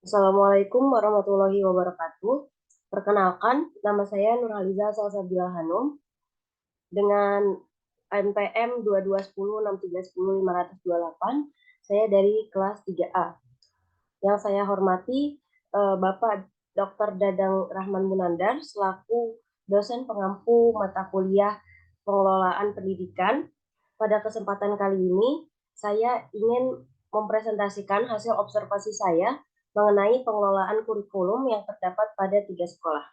Assalamualaikum warahmatullahi wabarakatuh. Perkenalkan, nama saya Nurhaliza Salsabila Hanum dengan NPM 22106310 528. Saya dari kelas 3A. Yang saya hormati Bapak Dr. Dadang Rahman Munandar selaku dosen pengampu mata kuliah pengelolaan pendidikan. Pada kesempatan kali ini, saya ingin mempresentasikan hasil observasi saya mengenai pengelolaan kurikulum yang terdapat pada 3 sekolah.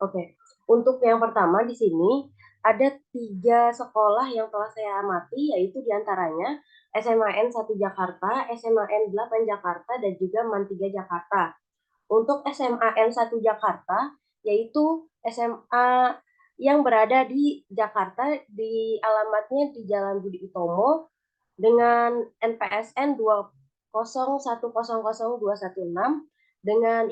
Oke, untuk yang pertama di sini ada 3 sekolah yang telah saya amati, yaitu diantaranya SMAN 1 Jakarta, SMAN 8 Jakarta, dan juga MAN 3 Jakarta. Untuk SMAN 1 Jakarta, yaitu SMA yang berada di Jakarta, di alamatnya di Jalan Budi Utomo, dengan NPSN 201000216, dengan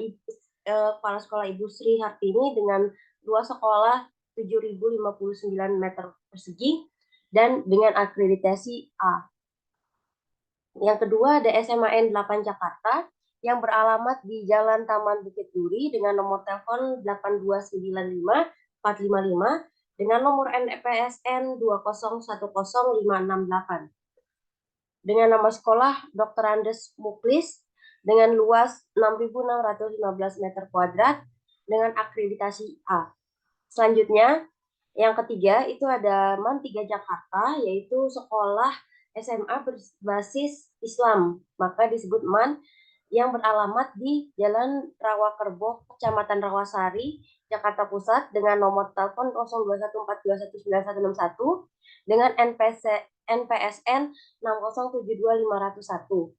Kepala Sekolah Ibu Sri Hartini dengan 2 sekolah 7.059 meter persegi dan dengan akreditasi A. Yang kedua ada SMAN 8 Jakarta yang beralamat di Jalan Taman Bukit Duri dengan nomor telepon 8295455 dengan nomor NPSN 2010568. Dengan nama sekolah Dr. Andes Muklis dengan luas 6.615 meter kuadrat dengan akreditasi A. Selanjutnya, yang ketiga itu ada MAN 3 Jakarta, yaitu sekolah SMA berbasis Islam, maka disebut MAN, yang beralamat di Jalan Rawakerbo, Kecamatan Rawasari, Jakarta Pusat dengan nomor telepon 0214219161 dengan NPSN 6072501.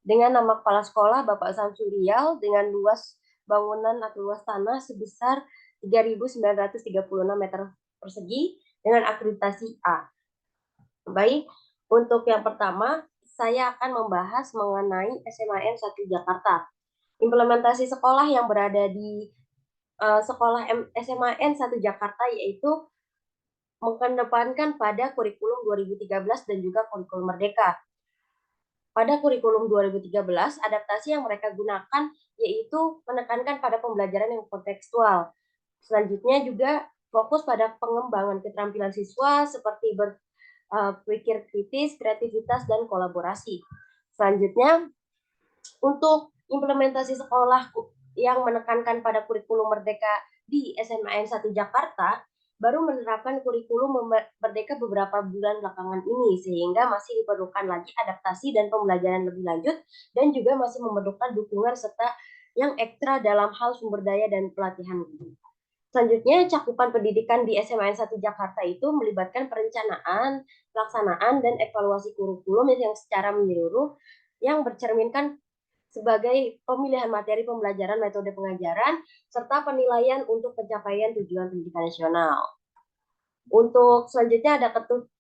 Dengan nama kepala sekolah Bapak Samsurial dengan luas bangunan atau luas tanah sebesar 3.936 meter persegi dengan akreditasi A. Baik, untuk yang pertama saya akan membahas mengenai SMAN 1 Jakarta. Implementasi sekolah yang berada di sekolah SMAN 1 Jakarta yaitu mengedepankan pada kurikulum 2013 dan juga kurikulum Merdeka. Pada kurikulum 2013, adaptasi yang mereka gunakan yaitu menekankan pada pembelajaran yang kontekstual. Selanjutnya juga fokus pada pengembangan keterampilan siswa seperti berpikir kritis, kreativitas, dan kolaborasi. Selanjutnya, untuk implementasi sekolah yang menekankan pada kurikulum Merdeka di SMAN 1 Jakarta, baru menerapkan kurikulum Merdeka beberapa bulan belakangan ini, sehingga masih diperlukan lagi adaptasi dan pembelajaran lebih lanjut, dan juga masih memerlukan dukungan serta yang ekstra dalam hal sumber daya dan pelatihan. Selanjutnya, cakupan pendidikan di SMAN 1 Jakarta itu melibatkan perencanaan, pelaksanaan, dan evaluasi kurikulum yang secara menyeluruh yang bercerminkan sebagai pemilihan materi pembelajaran, metode pengajaran, serta penilaian untuk pencapaian tujuan pendidikan nasional. Untuk selanjutnya ada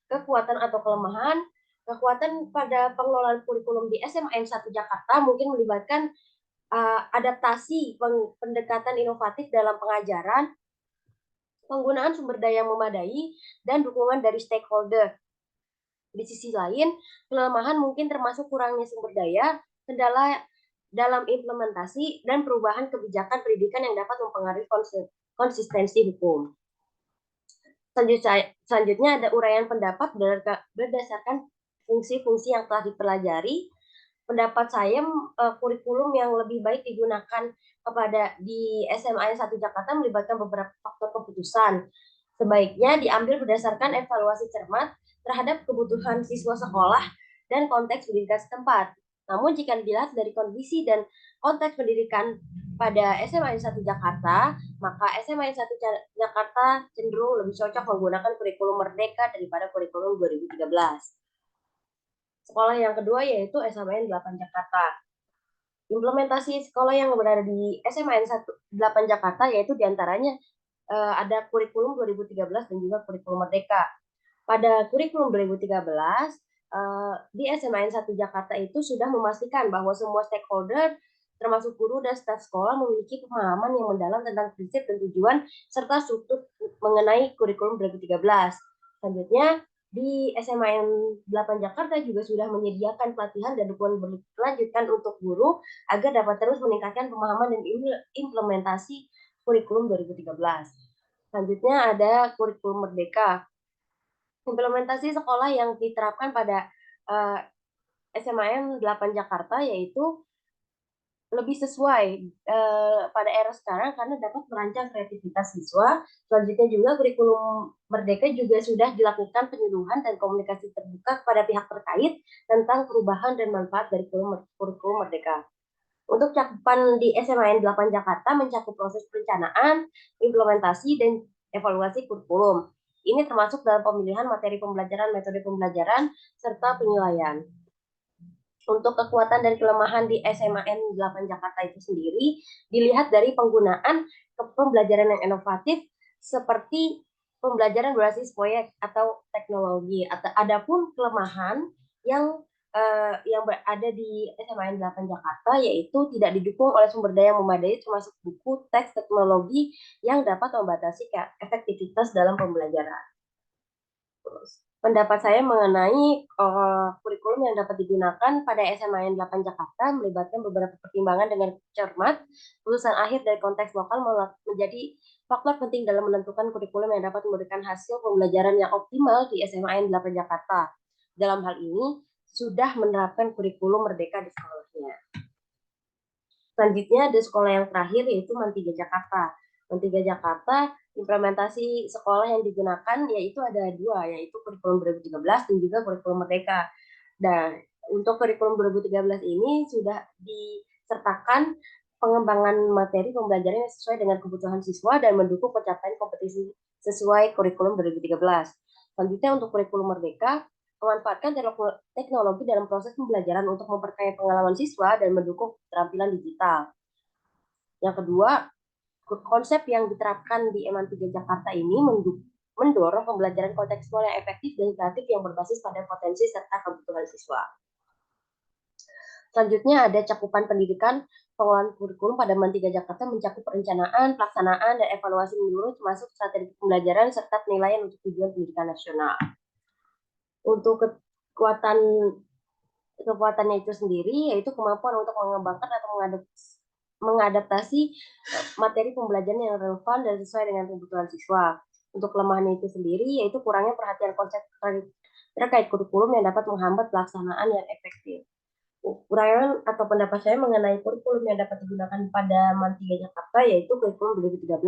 kekuatan atau kelemahan. Kekuatan pada pengelolaan kurikulum di SMAN 1 Jakarta mungkin melibatkan adaptasi pendekatan inovatif dalam pengajaran, penggunaan sumber daya yang memadai, dan dukungan dari stakeholder. Di sisi lain, kelemahan mungkin termasuk kurangnya sumber daya, kendala dalam implementasi, dan perubahan kebijakan pendidikan yang dapat mempengaruhi konsistensi hukum. Selanjutnya ada uraian pendapat berdasarkan fungsi-fungsi yang telah dipelajari. Pendapat saya kurikulum yang lebih baik digunakan di SMA 1 Jakarta melibatkan beberapa faktor keputusan. Sebaiknya diambil berdasarkan evaluasi cermat terhadap kebutuhan siswa sekolah dan konteks pendidikan setempat. Namun jika dilihat dari kondisi dan konteks pendidikan pada SMA 1 Jakarta, maka SMA 1 Jakarta cenderung lebih cocok menggunakan kurikulum Merdeka daripada kurikulum 2013. Sekolah yang kedua yaitu SMAN 8 Jakarta. Implementasi sekolah yang berada di SMAN 8 Jakarta yaitu diantaranya ada kurikulum 2013 dan juga kurikulum Merdeka. Pada kurikulum 2013, di SMAN 1 Jakarta itu sudah memastikan bahwa semua stakeholder termasuk guru dan staf sekolah memiliki pemahaman yang mendalam tentang prinsip dan tujuan serta struktur mengenai kurikulum 2013. Selanjutnya, Di SMAN 8 Jakarta juga sudah menyediakan pelatihan dan dukungan berkelanjutan untuk guru agar dapat terus meningkatkan pemahaman dan implementasi kurikulum 2013. Selanjutnya ada kurikulum Merdeka. Implementasi sekolah yang diterapkan pada SMAN 8 Jakarta yaitu lebih sesuai pada era sekarang karena dapat merancang kreativitas siswa. Selanjutnya juga kurikulum Merdeka juga sudah dilakukan penyuluhan dan komunikasi terbuka kepada pihak terkait tentang perubahan dan manfaat dari kurikulum Merdeka. Untuk cakupan di SMAN 8 Jakarta mencakup proses perencanaan, implementasi, dan evaluasi kurikulum. Ini termasuk dalam pemilihan materi pembelajaran, metode pembelajaran, serta penilaian. Untuk kekuatan dan kelemahan di SMAN 8 Jakarta itu sendiri dilihat dari penggunaan pembelajaran yang inovatif seperti pembelajaran berbasis proyek atau teknologi. Adapun kelemahan yang berada di SMAN 8 Jakarta yaitu tidak didukung oleh sumber daya yang memadai termasuk buku, teks, teknologi yang dapat membatasi efektivitas dalam pembelajaran. Pendapat saya mengenai kurikulum yang dapat digunakan pada SMAN 8 Jakarta melibatkan beberapa pertimbangan dengan cermat. Lulusan akhir dari konteks lokal menjadi faktor penting dalam menentukan kurikulum yang dapat memberikan hasil pembelajaran yang optimal di SMAN 8 Jakarta. Dalam hal ini, sudah menerapkan kurikulum Merdeka di sekolahnya. Selanjutnya ada sekolah yang terakhir yaitu MAN 3 Jakarta. MAN 3 Jakarta implementasi sekolah yang digunakan yaitu ada dua, yaitu kurikulum 2013 dan juga kurikulum Merdeka. Dan untuk kurikulum 2013 ini sudah disertakan pengembangan materi pembelajaran yang sesuai dengan kebutuhan siswa dan mendukung pencapaian kompetisi sesuai kurikulum 2013. Selanjutnya untuk kurikulum Merdeka memanfaatkan teknologi dalam proses pembelajaran untuk memperkaya pengalaman siswa dan mendukung keterampilan digital. Yang kedua, konsep yang diterapkan di MAN 3 Jakarta ini mendorong pembelajaran kontekstual yang efektif dan kreatif yang berbasis pada potensi serta kebutuhan siswa. Selanjutnya ada cakupan pendidikan. Pengelolaan kurikulum pada MAN 3 Jakarta mencakup perencanaan, pelaksanaan, dan evaluasi menyeluruh termasuk strategi pembelajaran serta penilaian untuk tujuan pendidikan nasional. Untuk kekuatannya itu sendiri yaitu kemampuan untuk mengembangkan atau mengadaptasi materi pembelajaran yang relevan dan sesuai dengan kebutuhan siswa. Untuk kelemahannya itu sendiri yaitu kurangnya perhatian konsep terkait kurikulum yang dapat menghambat pelaksanaan yang efektif. Kekurangan atau pendapat saya mengenai kurikulum yang dapat digunakan pada MAN 3 Jakarta yaitu kurikulum 2013.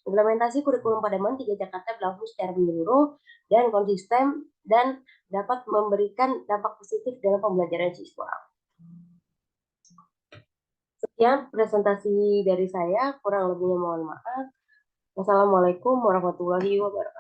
Implementasi kurikulum pada MAN 3 Jakarta berlangsung secara menyeluruh dan konsisten dan dapat memberikan dampak positif dalam pembelajaran siswa. Sekian presentasi dari saya, kurang lebihnya mohon maaf. Wassalamualaikum warahmatullahi wabarakatuh.